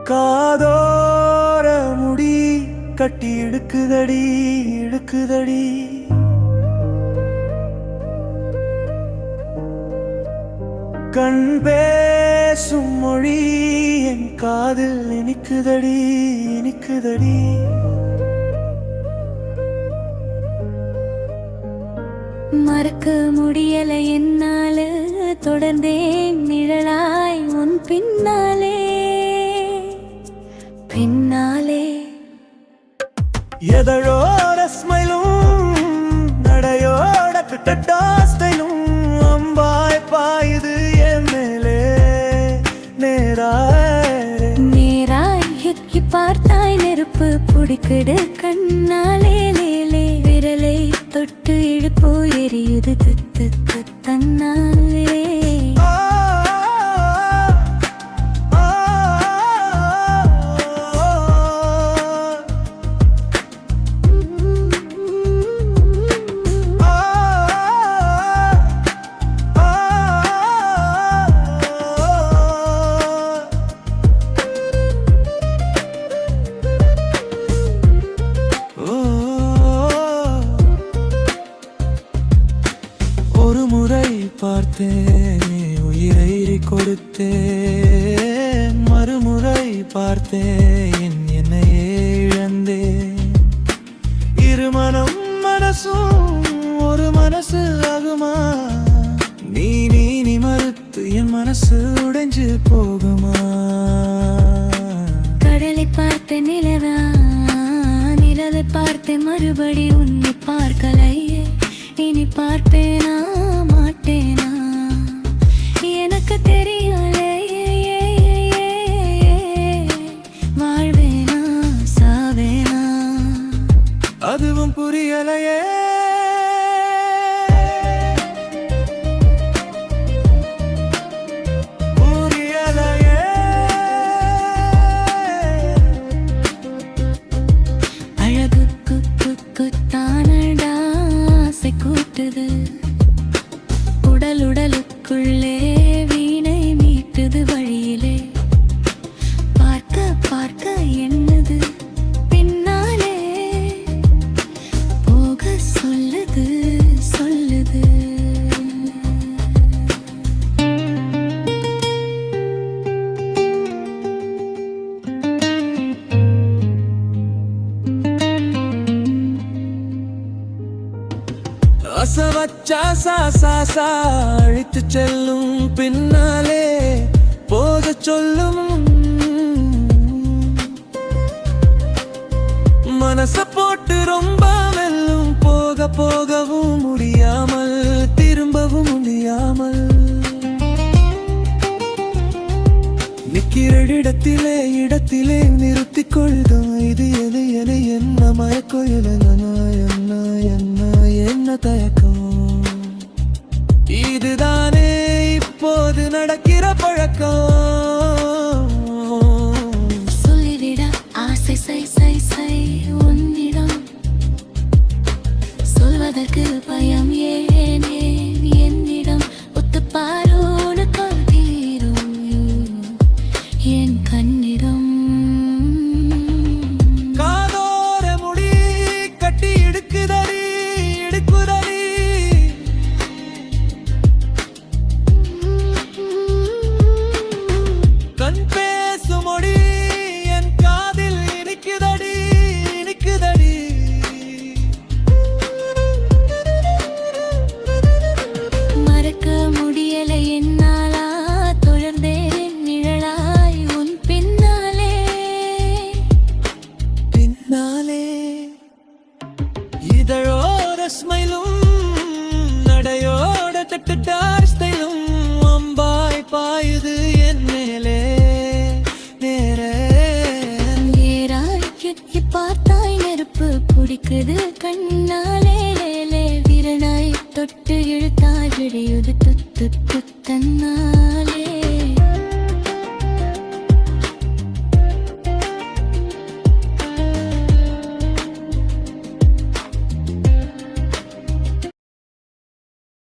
காதோர முடி கட்டி இழுக்குதடி இழுக்குதடி. கண் பேசும் மொழி என் காதில் இனிக்குதடி இனிக்குதடி. மறக்க முடியல என்னால, தொடர்ந்தேன் நிழலாய் உன் பின்னாலே பின்னாலே. எதழோட ஸ்மைலும் நடையோட கிட்டடாஸ்டைலும் அம்பாய் பாயுது என் மேலே நேராய் நேராய் எக்கி பார்த்தாய் நெருப்பு பிடிக்குது கண்ணாலே லேலே. விரலை தொட்டு இழுப்போ எரியுது தித்து தன்னாலே. ஒரு முறை பார்த்தேன் உயிரை கொடுத்தேன், மறுமுறை பார்த்தேன் என்னையே இழந்தேன். இருமனம் மனசும் ஒரு மனசு ஆகுமா? நீ நீ நீ மறுத்து என் மனசு உடைஞ்சு போகுமா? கடலை பார்த்த நிலவா, நிலவை பார்த்த மறுபடி உன்னை பார்க்கலையே. இனி பார்ப்பேனா மாட்டேனா எனக்கு தெரியலே. வாழ்வேனா சாவேனா அதுவும் புரியலையே. அழகுக்கு குத்தானடா ஆசை கூட்டுது, உடல் உடலுக்குள்ளே வீணை மீட்டுது வழியிலே. பார்க்க பார்க்க என்னது பின்னாலே போக சொல்லுது சொல்லுது. அசவச்சா சாசா அழித்து செல்லும் பின்னாலே போக சொல்லும். மனச போட்டு ரொம்ப வெல்லும், போக போகவும் முடியாமல் திரும்பவும் முடியாமல். நிக்கிற இடத்திலே இடத்திலே நிறுத்திக் கொள்ளும். இது எது என என்ன மயக்கொயல என்ன என்ன என்ன தயக்கம்? இதுதானே இப்போது நடக்கிற பழக்கம்.